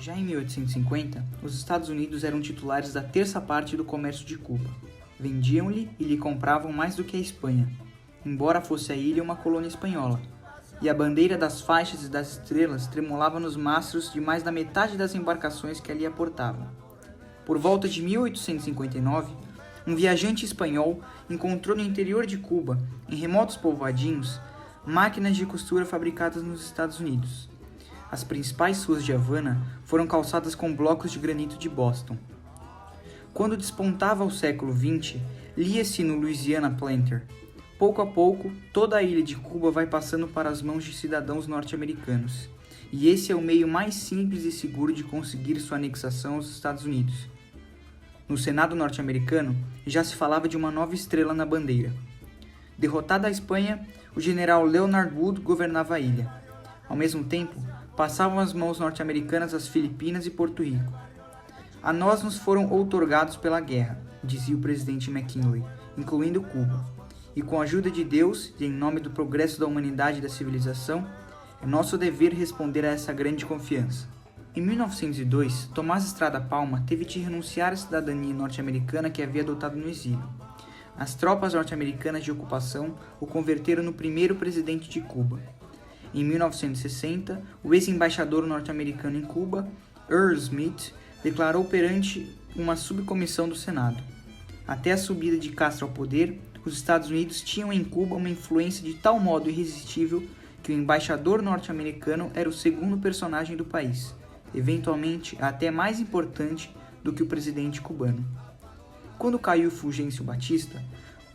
Já em 1850, os Estados Unidos eram titulares da terça parte do comércio de Cuba. Vendiam-lhe e lhe compravam mais do que a Espanha, embora fosse a ilha uma colônia espanhola, e a bandeira das faixas e das estrelas tremulava nos mastros de mais da metade das embarcações que ali aportavam. Por volta de 1859, um viajante espanhol encontrou no interior de Cuba, em remotos povoadinhos, máquinas de costura fabricadas nos Estados Unidos. As principais ruas de Havana foram calçadas com blocos de granito de Boston. Quando despontava o século XX, lia-se no Louisiana Planter: pouco a pouco, toda a ilha de Cuba vai passando para as mãos de cidadãos norte-americanos, e esse é o meio mais simples e seguro de conseguir sua anexação aos Estados Unidos. No Senado norte-americano, já se falava de uma nova estrela na bandeira. Derrotada a Espanha, o general Leonard Wood governava a ilha. Ao mesmo tempo, passavam as mãos norte-americanas as Filipinas e Porto Rico. A nós nos foram outorgados pela guerra, dizia o presidente McKinley, incluindo Cuba. E com a ajuda de Deus e em nome do progresso da humanidade e da civilização, é nosso dever responder a essa grande confiança. Em 1902, Tomás Estrada Palma teve de renunciar à cidadania norte-americana que havia adotado no exílio. As tropas norte-americanas de ocupação o converteram no primeiro presidente de Cuba. Em 1960, o ex-embaixador norte-americano em Cuba, Earl Smith, declarou perante uma subcomissão do Senado: até a subida de Castro ao poder, os Estados Unidos tinham em Cuba uma influência de tal modo irresistível que o embaixador norte-americano era o segundo personagem do país, eventualmente até mais importante do que o presidente cubano. Quando caiu Fulgêncio Batista,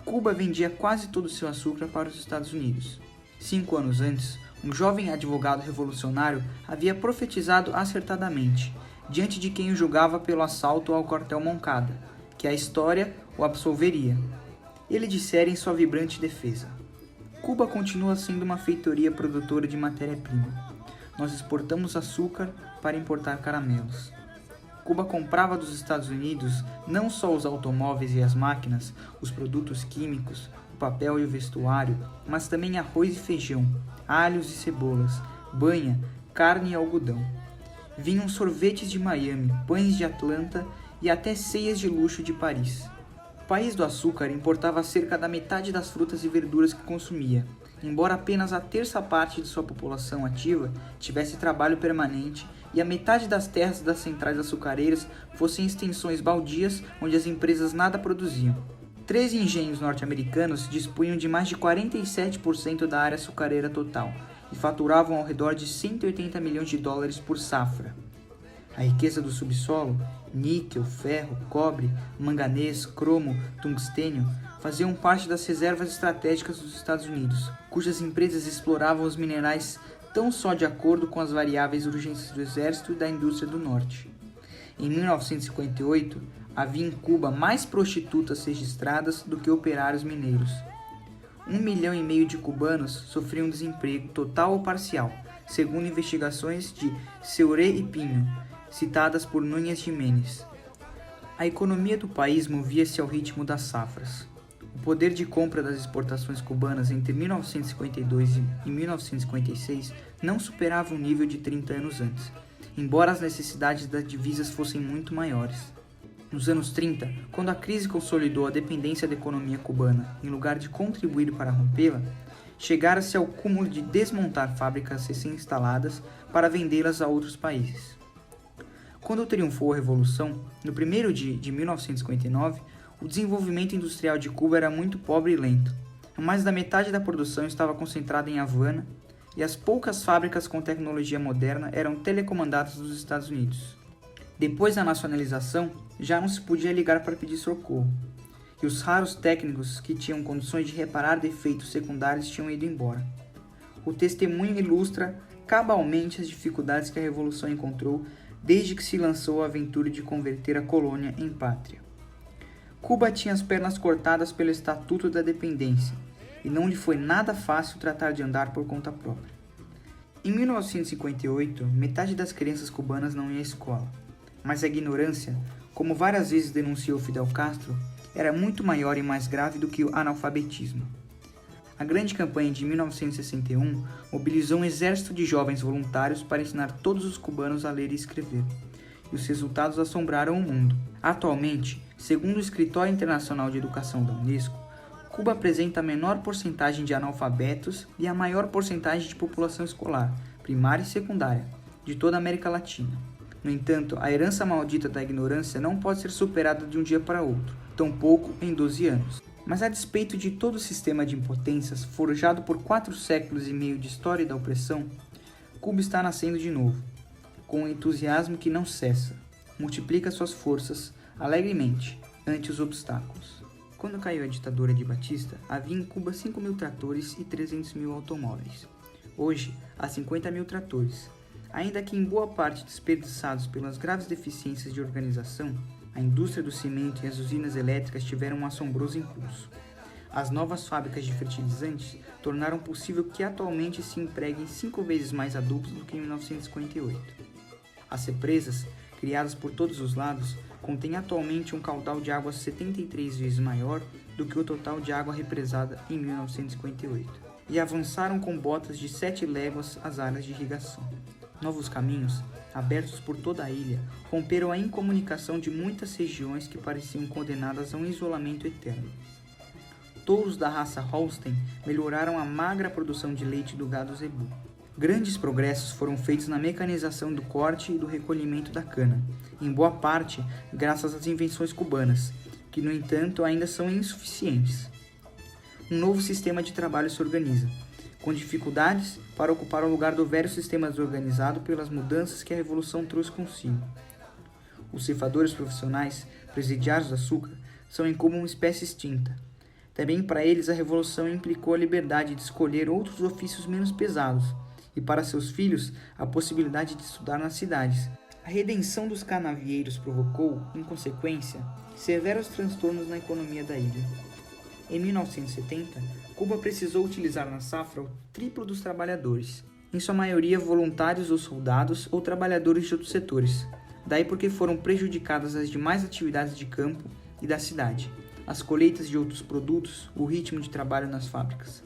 Cuba vendia quase todo o seu açúcar para os Estados Unidos. 5 anos antes, um jovem advogado revolucionário havia profetizado acertadamente, diante de quem o julgava pelo assalto ao quartel Moncada, que a história o absolveria. Ele dissera em sua vibrante defesa: Cuba continua sendo uma feitoria produtora de matéria-prima. Nós exportamos açúcar para importar caramelos. Cuba comprava dos Estados Unidos não só os automóveis e as máquinas, os produtos químicos, o papel e o vestuário, mas também arroz e feijão, alhos e cebolas, banha, carne e algodão. Vinham sorvetes de Miami, pães de Atlanta e até ceias de luxo de Paris. O país do açúcar importava cerca da metade das frutas e verduras que consumia, embora apenas a terça parte de sua população ativa tivesse trabalho permanente e a metade das terras das centrais açucareiras fossem extensões baldias onde as empresas nada produziam. 13 engenhos norte-americanos dispunham de mais de 47% da área açucareira total e faturavam ao redor de 180 milhões de dólares por safra. A riqueza do subsolo, níquel, ferro, cobre, manganês, cromo, tungstênio, faziam parte das reservas estratégicas dos Estados Unidos, cujas empresas exploravam os minerais tão só de acordo com as variáveis urgências do exército e da indústria do norte. Em 1958, havia em Cuba mais prostitutas registradas do que operários mineiros. 1,5 milhão de cubanos sofriam desemprego total ou parcial, segundo investigações de Seuré e Pinho, citadas por Núñez Jiménez. A economia do país movia-se ao ritmo das safras. O poder de compra das exportações cubanas entre 1952 e 1956 não superava o nível de 30 anos antes, embora as necessidades das divisas fossem muito maiores. Nos anos 30, quando a crise consolidou a dependência da economia cubana em lugar de contribuir para rompê-la, chegara-se ao cúmulo de desmontar fábricas recém-instaladas para vendê-las a outros países. Quando triunfou a Revolução, no primeiro dia de 1959, o desenvolvimento industrial de Cuba era muito pobre e lento. Mais da metade da produção estava concentrada em Havana e as poucas fábricas com tecnologia moderna eram telecomandadas dos Estados Unidos. Depois da nacionalização, já não se podia ligar para pedir socorro, e os raros técnicos que tinham condições de reparar defeitos secundários tinham ido embora. O testemunho ilustra cabalmente as dificuldades que a Revolução encontrou desde que se lançou a aventura de converter a colônia em pátria. Cuba tinha as pernas cortadas pelo Estatuto da Dependência, e não lhe foi nada fácil tratar de andar por conta própria. Em 1958, metade das crianças cubanas não ia à escola, mas a ignorância, como várias vezes denunciou Fidel Castro, era muito maior e mais grave do que o analfabetismo. A grande campanha de 1961 mobilizou um exército de jovens voluntários para ensinar todos os cubanos a ler e escrever, e os resultados assombraram o mundo. Atualmente, segundo o Escritório Internacional de Educação da Unesco, Cuba apresenta a menor porcentagem de analfabetos e a maior porcentagem de população escolar, primária e secundária, de toda a América Latina. No entanto, a herança maldita da ignorância não pode ser superada de um dia para outro, tampouco em 12 anos. Mas a despeito de todo o sistema de impotências forjado por 4 séculos e meio de história e da opressão, Cuba está nascendo de novo, com um entusiasmo que não cessa, multiplica suas forças alegremente ante os obstáculos. Quando caiu a ditadura de Batista, havia em Cuba 5.000 tratores e 300.000 automóveis. Hoje, há 50.000 tratores. Ainda que em boa parte desperdiçados pelas graves deficiências de organização, a indústria do cimento e as usinas elétricas tiveram um assombroso impulso. As novas fábricas de fertilizantes tornaram possível que atualmente se empreguem 5 vezes mais adubos do que em 1958. As represas, criadas por todos os lados, contêm atualmente um caudal de água 73 vezes maior do que o total de água represada em 1958, e avançaram com botas de 7 léguas as áreas de irrigação. Novos caminhos, abertos por toda a ilha, romperam a incomunicação de muitas regiões que pareciam condenadas a um isolamento eterno. Touros da raça Holstein melhoraram a magra produção de leite do gado zebu. Grandes progressos foram feitos na mecanização do corte e do recolhimento da cana, em boa parte graças às invenções cubanas, que no entanto ainda são insuficientes. Um novo sistema de trabalho se organiza, com dificuldades para ocupar o lugar do velho sistema desorganizado pelas mudanças que a Revolução trouxe consigo. Os ceifadores profissionais, presidiários do açúcar, são em Cuba uma espécie extinta. Também para eles a Revolução implicou a liberdade de escolher outros ofícios menos pesados, e para seus filhos a possibilidade de estudar nas cidades. A redenção dos canavieiros provocou, em consequência, severos transtornos na economia da ilha. Em 1970, Cuba precisou utilizar na safra o triplo dos trabalhadores, em sua maioria voluntários ou soldados ou trabalhadores de outros setores, daí porque foram prejudicadas as demais atividades de campo e da cidade, as colheitas de outros produtos, o ritmo de trabalho nas fábricas.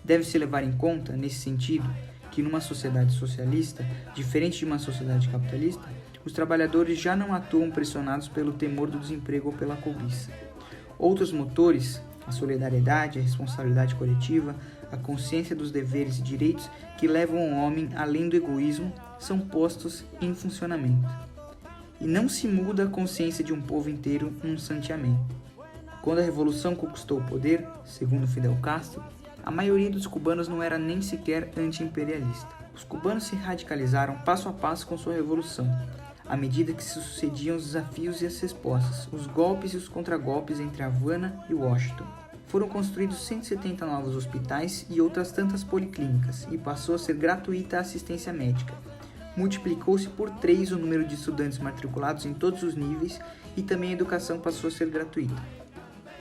Deve-se levar em conta, nesse sentido, que numa sociedade socialista, diferente de uma sociedade capitalista, os trabalhadores já não atuam pressionados pelo temor do desemprego ou pela cobiça. Outros motores, a solidariedade, a responsabilidade coletiva, a consciência dos deveres e direitos que levam o homem além do egoísmo, são postos em funcionamento. E não se muda a consciência de um povo inteiro num santiamento. Quando a Revolução conquistou o poder, segundo Fidel Castro, a maioria dos cubanos não era nem sequer anti-imperialista. Os cubanos se radicalizaram passo a passo com sua revolução, à medida que se sucediam os desafios e as respostas, os golpes e os contragolpes entre Havana e Washington. Foram construídos 170 novos hospitais e outras tantas policlínicas, e passou a ser gratuita a assistência médica. Multiplicou-se por 3 o número de estudantes matriculados em todos os níveis e também a educação passou a ser gratuita.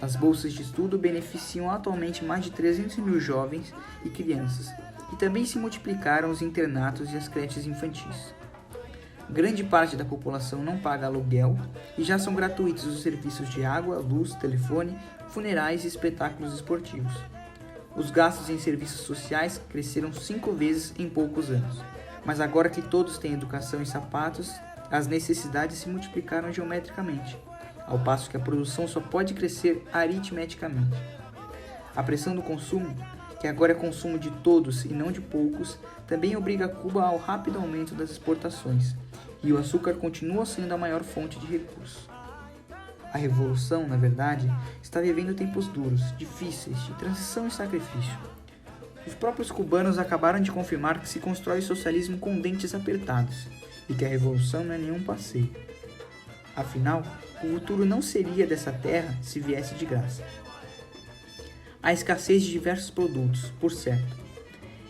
As bolsas de estudo beneficiam atualmente mais de 300.000 jovens e crianças, e também se multiplicaram os internatos e as creches infantis. Grande parte da população não paga aluguel e já são gratuitos os serviços de água, luz, telefone, funerais e espetáculos esportivos. Os gastos em serviços sociais cresceram 5 vezes em poucos anos, mas agora que todos têm educação e sapatos, as necessidades se multiplicaram geometricamente, ao passo que a produção só pode crescer aritmeticamente. A pressão do consumo, que agora é consumo de todos e não de poucos, também obriga Cuba ao rápido aumento das exportações, e o açúcar continua sendo a maior fonte de recursos. A revolução, na verdade, está vivendo tempos duros, difíceis, de transição e sacrifício. Os próprios cubanos acabaram de confirmar que se constrói o socialismo com dentes apertados, e que a revolução não é nenhum passeio. Afinal, o futuro não seria dessa terra se viesse de graça. Há escassez de diversos produtos, por certo.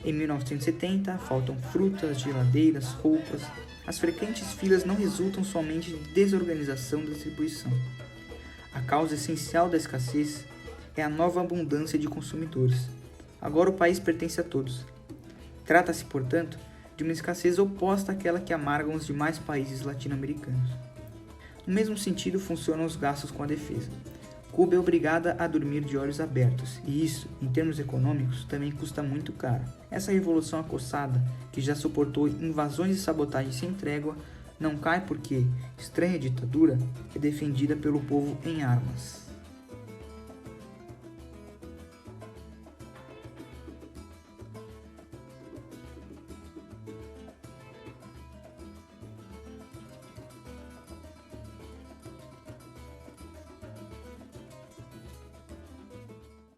Em 1970, faltam frutas, geladeiras, roupas. As frequentes filas não resultam somente de desorganização da distribuição. A causa essencial da escassez é a nova abundância de consumidores. Agora o país pertence a todos. Trata-se, portanto, de uma escassez oposta àquela que amargam os demais países latino-americanos. No mesmo sentido funcionam os gastos com a defesa. Cuba é obrigada a dormir de olhos abertos, e isso, em termos econômicos, também custa muito caro. Essa revolução acossada, que já suportou invasões e sabotagens sem trégua, não cai porque, estranha ditadura, é defendida pelo povo em armas.